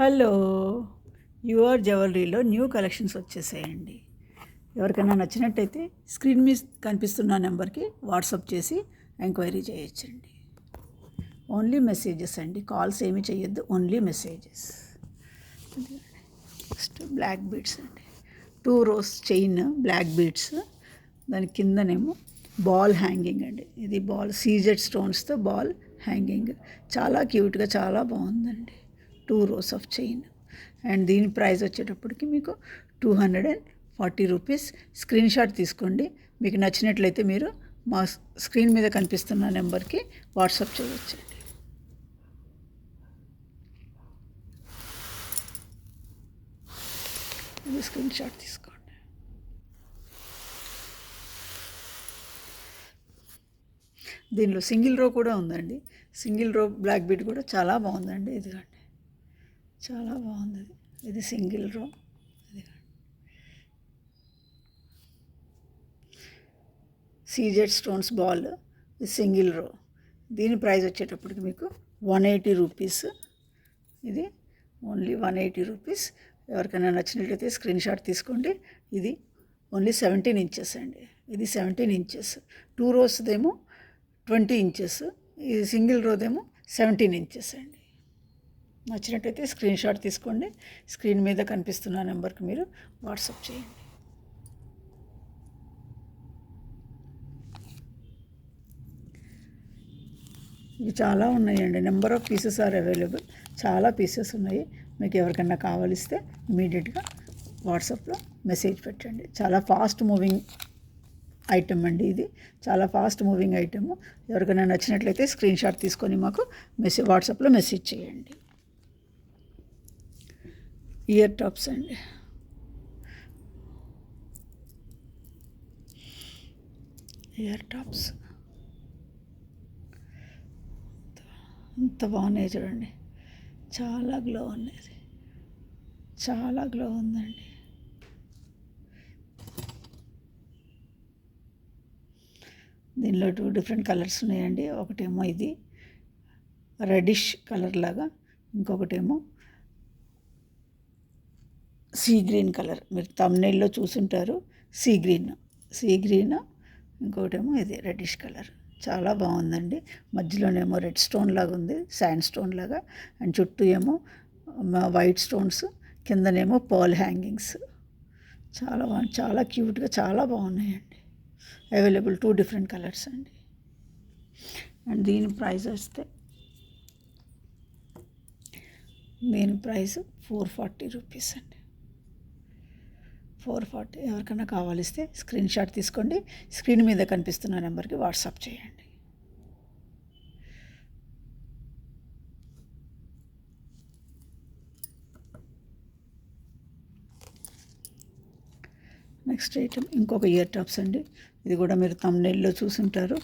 Hello, your జ్యువెలరీలో new collections వచ్చేసాయండి. ఎవరికైనా నచ్చినట్టయితే స్క్రీన్ మీద కనిపిస్తున్న నెంబర్కి వాట్సాప్ చేసి ఎంక్వైరీ చేయొచ్చండి. ఓన్లీ మెసేజెస్ అండి, కాల్స్ ఏమీ చేయొద్దు, only messages. Next black beads అండి, 2 rows చైన్ బ్లాక్ బీడ్స్, దాని కిందనేమో బాల్ హ్యాంగింగ్ అండి. ఇది బాల్ సీజెడ్ స్టోన్స్తో బాల్ హ్యాంగింగ్, చాలా క్యూట్గా చాలా బాగుందండి. 2 rows ఆఫ్ చైన్ అండ్ దీని ప్రైస్ వచ్చేటప్పటికి మీకు 240 రూపీస్. స్క్రీన్ షాట్ తీసుకోండి, మీకు నచ్చినట్లయితే మీరు మా స్క్రీన్ మీద కనిపిస్తున్న నెంబర్కి వాట్సాప్ చేయొచ్చండి. ఇది స్క్రీన్ షాట్ తీసుకోండి. దీనిలో సింగిల్ రో కూడా ఉందండి. సింగిల్ రో బ్లాక్ బీడ్ కూడా చాలా బాగుందండి. ఇదిగోండి, చాలా బాగుంది. ఇది సింగిల్ రో, ఇదిగోండి సీజెడ్ స్టోన్స్ బాల్, సింగిల్ రో. దీని ప్రైస్ వచ్చేటప్పటికి మీకు 180 రూపీస్. ఇది ఓన్లీ 180 రూపీస్. ఎవరికైనా నచ్చినట్లయితే స్క్రీన్ షాట్ తీసుకోండి. ఇది ఓన్లీ 17 ఇంచెస్ అండి. ఇది 17 ఇంచెస్. 2 rows-దేమో 20 ఇంచెస్, ఇది సింగిల్ రోదేమో 17 ఇంచెస్ అండి. నచ్చినట్టయితే స్క్రీన్ షాట్ తీసుకోండి, స్క్రీన్ మీద కనిపిస్తున్న నెంబర్కి మీరు వాట్సాప్ చేయండి. ఇవి చాలా ఉన్నాయండి, number of pieces are available. చాలా పీసెస్ ఉన్నాయి. మీకు ఎవరికైనా కావాలిస్తే ఇమీడియట్గా వాట్సాప్లో మెసేజ్ పెట్టండి. చాలా ఫాస్ట్ మూవింగ్ ఐటమ్ అండి, ఇది చాలా ఫాస్ట్ మూవింగ్ ఐటమ్. ఎవరికైనా నచ్చినట్లయితే స్క్రీన్ షాట్ తీసుకొని మాకు వాట్సాప్లో మెసేజ్ చేయండి. ఇయర్ టాప్స్ అండి, ఇయర్ టాప్స్ ఎంత బాగున్నాయి చూడండి, చాలా గ్లో ఉన్నది, చాలా గ్లో ఉందండి. దీనిలో 2 different కలర్స్ ఉన్నాయండి. ఒకటేమో ఇది రెడిష్ కలర్ లాగా, ఇంకొకటేమో సీ గ్రీన్ కలర్. మీరు థంబ్నెయిల్లో చూసుంటారు, సీ గ్రీన్. ఇంకొకటేమో ఇది రెడిష్ కలర్. చాలా బాగుందండి. మధ్యలోనేమో రెడ్ స్టోన్ లాగా ఉంది, శాండ్ స్టోన్ లాగా, అండ్ చుట్టూ ఏమో వైట్ స్టోన్స్, కిందనేమో పర్ల్ హ్యాంగింగ్స్. చాలా బాగుంది, చాలా క్యూట్గా చాలా బాగున్నాయండి. అవైలబుల్ 2 different కలర్స్ అండి. అండ్ దీని ప్రైస్ వస్తే దీని ప్రైస్ 440 రూపీస్ అండి. 440. ఎవరికైనా కావాలిస్తే స్క్రీన్ షాట్ తీసుకోండి, స్క్రీన్ మీద కనిపిస్తున్న నెంబర్కి వాట్సాప్ చేయండి. నెక్స్ట్ ఐటమ్ ఇంకొక ఇయర్ టాప్స్ అండి. ఇది కూడా మీరు థంబ్నెయిల్లో చూసుంటారు.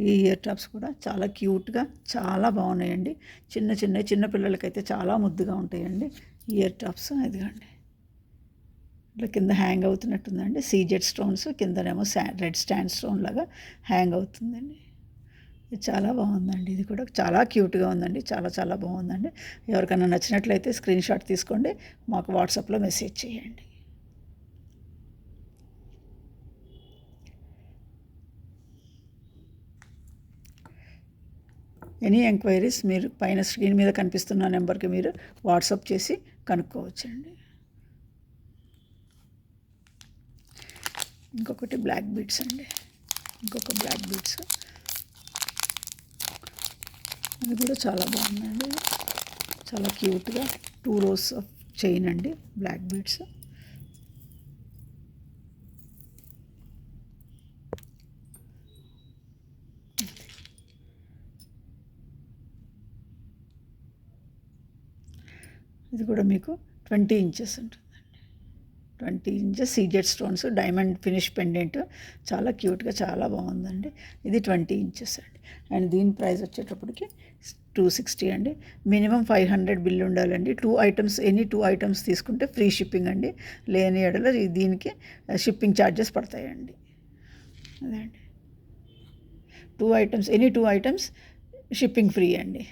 ఈ ఇయర్ టాప్స్ కూడా చాలా క్యూట్గా చాలా బాగున్నాయండి. చిన్న పిల్లలకైతే చాలా ముద్దుగా ఉంటాయండి ఇయర్ టాప్స్. ఇదిగోండి, ఇట్లా కింద హ్యాంగ్ అవుతున్నట్టుందండి. సీజెడ్ స్టోన్స్, కిందనేమో రెడ్ స్టాండ్ స్టోన్ లాగా హ్యాంగ్ అవుతుందండి. ఇది చాలా బాగుందండి. ఇది కూడా చాలా క్యూట్గా ఉందండి, చాలా చాలా బాగుందండి. ఎవరికైనా నచ్చినట్లయితే స్క్రీన్ షాట్ తీసుకోండి, మాకు వాట్సాప్లో మెసేజ్ చేయండి. ఎనీ ఎంక్వైరీస్ మీరు పైన స్క్రీన్ మీద కనిపిస్తున్న నెంబర్కి మీరు వాట్సాప్ చేసి కనుక్కోవచ్చండి. ఇంకొకటి బ్లాక్ బీడ్స్ అండి, ఇంకొక బ్లాక్ బీడ్స్. ఇది కూడా చాలా బాగుందండి, చాలా క్యూట్గా 2 rows ఆఫ్ చైన్ అండి, బ్లాక్ బీడ్స్. ఇది కూడా మీకు 20 ఇంచెస్ ఉంటుందండి. 20 inches CZ stones, diamond finish pendant, చాలా క్యూట్గా చాలా బాగుందండి. ఇది 20 ఇంచెస్ అండి. అండ్ దీని ప్రైస్ వచ్చేటప్పటికి 260 అండి. మినిమం 500 బిల్ ఉండాలండి. 2 items, ఎనీ 2 items తీసుకుంటే ఫ్రీ షిప్పింగ్ అండి. లేని ఎడల దీనికి షిప్పింగ్ ఛార్జెస్ పడతాయండి. అదే అండి, 2 items, any 2 items shipping free అండి.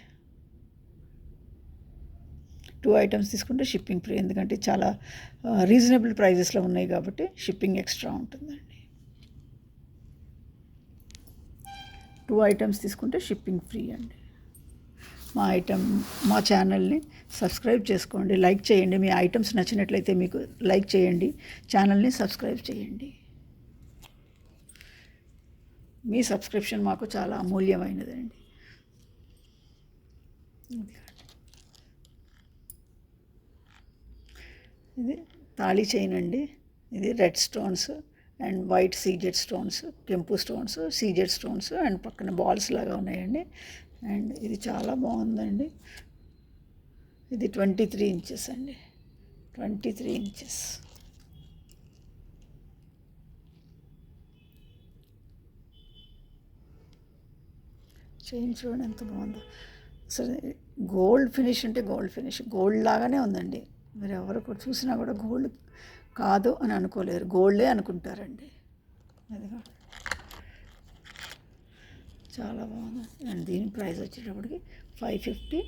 2 ఐటమ్స్ తీసుకుంటే షిప్పింగ్ ఫ్రీ, ఎందుకంటే చాలా రీజనబుల్ ప్రైజెస్లో ఉన్నాయి కాబట్టి షిప్పింగ్ ఎక్స్ట్రా ఉంటుందండి. 2 ఐటమ్స్ తీసుకుంటే షిప్పింగ్ ఫ్రీ అండి. మా ఛానల్ని సబ్స్క్రైబ్ చేసుకోండి, లైక్ చేయండి. మీ ఐటమ్స్ నచ్చినట్లయితే మీకు లైక్ చేయండి, ఛానల్ని సబ్స్క్రైబ్ చేయండి. మీ సబ్స్క్రిప్షన్ మాకు చాలా అమూల్యమైనదండి. ఇది తాళీ చైన్ అండి. ఇది red stones and white CZ stones, కెంపు స్టోన్స్, సీజెడ్ స్టోన్స్ అండ్ పక్కన బాల్స్ లాగా ఉన్నాయండి. అండ్ ఇది చాలా బాగుందండి. ఇది 23 ఇంచెస్ అండి, 23 ఇంచెస్. చైన్ చూడండి ఎంత బాగుందో. అసలు గోల్డ్ ఫినిష్ అంటే గోల్డ్ ఫినిష్, గోల్డ్ లాగానే ఉందండి. మీరు ఎవరు కూడా చూసినా కూడా గోల్డ్ కాదు అని అనుకోలేరు, గోల్డే అనుకుంటారండి. అదిగా చాలా బాగుంది. అండ్ దీని ప్రైస్ వచ్చేటప్పటికి 550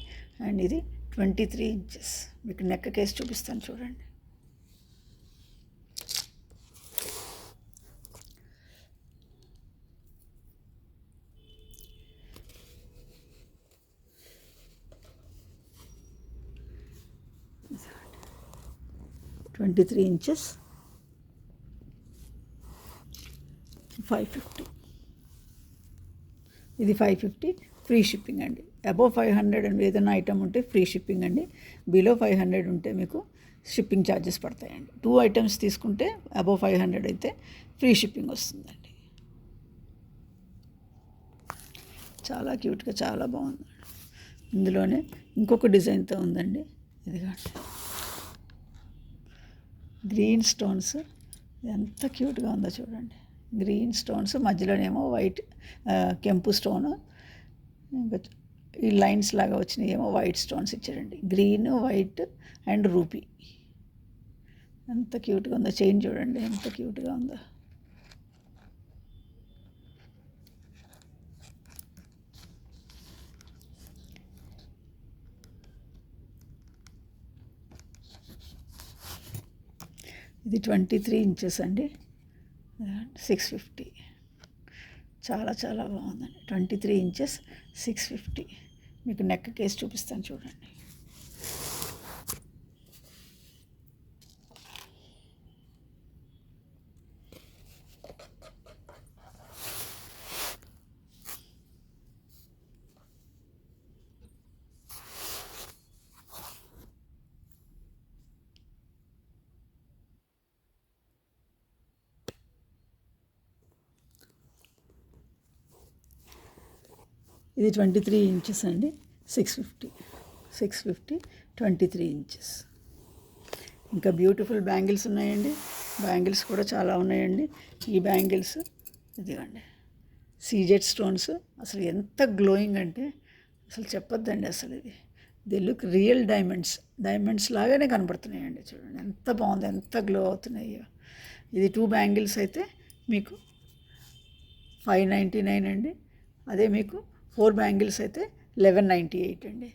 అండ్ ఇది 23 ఇంచెస్. మీకు నెక్ కేసి చూపిస్తాను చూడండి. $23 ఇంచెస్, 550. ఇది 550 ఫ్రీ షిప్పింగ్ అండి. అబోవ్ 500 అండి ఏదైనా ఐటమ్ ఉంటే ఫ్రీ షిప్పింగ్ అండి. బిలో 500 ఉంటే మీకు షిప్పింగ్ ఛార్జెస్ పడతాయండి. 2 ఐటమ్స్ తీసుకుంటే అబోవ్ 500 అయితే ఫ్రీ షిప్పింగ్ వస్తుందండి. చాలా క్యూట్గా చాలా బాగుంది. ఇందులోనే ఇంకొక డిజైన్తో ఉందండి. ఇదిగోండి గ్రీన్ స్టోన్స్, ఎంత క్యూట్గా ఉందో చూడండి. గ్రీన్ స్టోన్స్ మధ్యలోనేమో వైట్ కెంపు స్టోను, ఇంకా ఈ లైన్స్ లాగా వచ్చినాయి ఏమో వైట్ స్టోన్స్ ఇచ్చారండి. Green, white and rupee. ఎంత క్యూట్గా ఉందో చైన్ చూడండి, ఎంత క్యూట్గా ఉందో. ఇది 23 ఇంచెస్ అండి, 650. చాలా చాలా బాగుందండి. 23 ఇంచెస్ 650. మీకు నెక్ కేసి చూపిస్తాను చూడండి. ఇది 23 ఇంచెస్ అండి, 650. 23 ఇంచెస్. ఇంకా బ్యూటిఫుల్ బ్యాంగిల్స్ ఉన్నాయండి. బ్యాంగిల్స్ కూడా చాలా ఉన్నాయండి. ఈ బ్యాంగిల్స్ ఇదిగోండి, సీజెడ్ స్టోన్స్. అసలు ఎంత గ్లోయింగ్ అంటే అసలు చెప్పొద్దండి. అసలు ఇది లుక్ రియల్ డైమండ్స్ లాగానే కనపడుతున్నాయండి. చూడండి ఎంత బాగుంది, ఎంత గ్లో అవుతున్నాయో. ఇది 2 బ్యాంగిల్స్ అయితే మీకు 599 అండి. అదే మీకు 4 బ్యాంగిల్స్ అయితే 1198 అండి.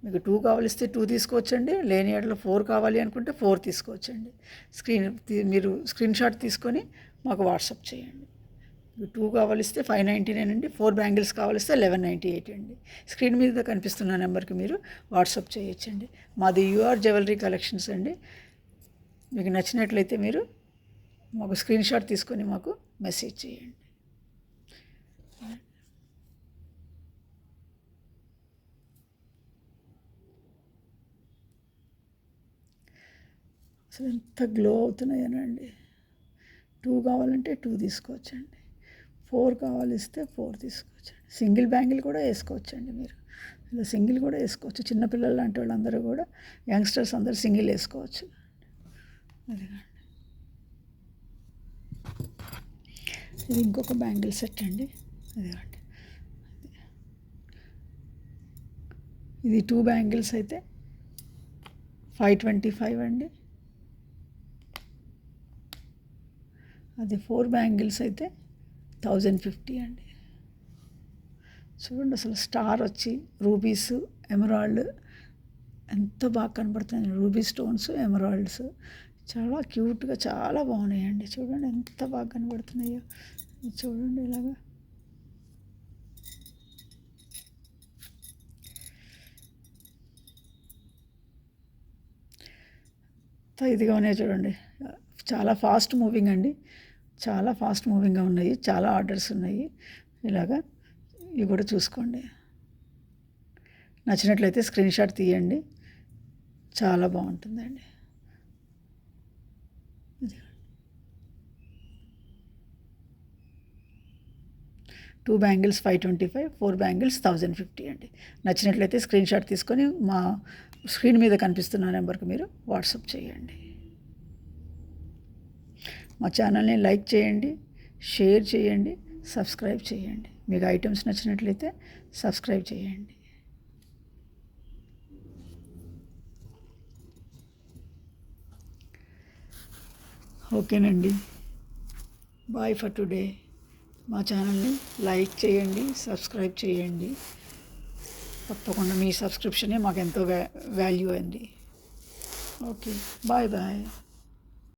మీకు 2 కావాలిస్తే 2 తీసుకోవచ్చండి, లేని ఏడలో 4 కావాలి అనుకుంటే 4 తీసుకోవచ్చండి. మీరు స్క్రీన్ షాట్ తీసుకొని మాకు వాట్సాప్ చేయండి. 2 కావాలిస్తే 599 అండి, 4 బ్యాంగిల్స్ కావాలిస్తే 1198 అండి. స్క్రీన్ మీద కనిపిస్తున్న నెంబర్కి మీరు వాట్సాప్ చేయొచ్చండి. మాది యూఆర్ జ్యువెలరీ కలెక్షన్స్ అండి. మీకు నచ్చినట్లయితే మీరు మాకు స్క్రీన్ షాట్ తీసుకొని మాకు మెసేజ్ చేయండి. అసలు ఎంత గ్లో అవుతున్నాయనండి. 2 కావాలంటే 2 తీసుకోవచ్చండి, 4 కావాలిస్తే 4 తీసుకోవచ్చండి. సింగిల్ బ్యాంగిల్ కూడా వేసుకోవచ్చండి. మీరు ఇలా సింగిల్ కూడా వేసుకోవచ్చు. చిన్నపిల్లలు లాంటి వాళ్ళందరూ కూడా, యంగ్స్టర్స్ అందరూ సింగిల్ వేసుకోవచ్చు. అదిగండి ఇది ఇంకొక బ్యాంగిల్ సెట్ అండి. అదిగండి ఇది 2 బ్యాంగిల్స్ అయితే 525 అండి. అది 4 బ్యాంగిల్స్ అయితే 1050 అండి. చూడండి అసలు స్టార్ వచ్చి రూబీస్, ఎమరాల్డ్ ఎంత బాగా కనబడుతున్నాయి రూబీ స్టోన్స్, ఎమరాల్డ్స్. చాలా క్యూట్గా చాలా బాగున్నాయండి. చూడండి ఎంత బాగా కనబడుతున్నాయో. చూడండి ఇలాగా. ఇదిగా ఉన్నాయి చూడండి. చాలా ఫాస్ట్ మూవింగ్ అండి. చాలా ఫాస్ట్ మూవింగ్గా ఉన్నాయి. చాలా ఆర్డర్స్ ఉన్నాయి. ఇలాగా ఇవి కూడా చూసుకోండి. నచ్చినట్లయితే స్క్రీన్ షాట్ తీయండి. చాలా బాగుంటుందండి. 2 బ్యాంగిల్స్ 525, 4 బ్యాంగిల్స్ 1050 అండి. నచ్చినట్లయితే స్క్రీన్ షాట్ తీసుకొని మా స్క్రీన్ మీద కనిపిస్తున్న నెంబర్కి మీరు వాట్సాప్ చేయండి. మా ఛానల్ని లైక్ చేయండి, షేర్ చేయండి, సబ్స్క్రైబ్ చేయండి. మీకు ఐటమ్స్ నచ్చినట్లయితే సబ్స్క్రైబ్ చేయండి. ఓకేనండి. Bye for today. మా ఛానల్ని లైక్ చేయండి, సబ్స్క్రైబ్ చేయండి. తప్పకుండా మీ సబ్స్క్రిప్షనే మాకు ఎంతో వాల్యూ అండి. Okay, bye bye.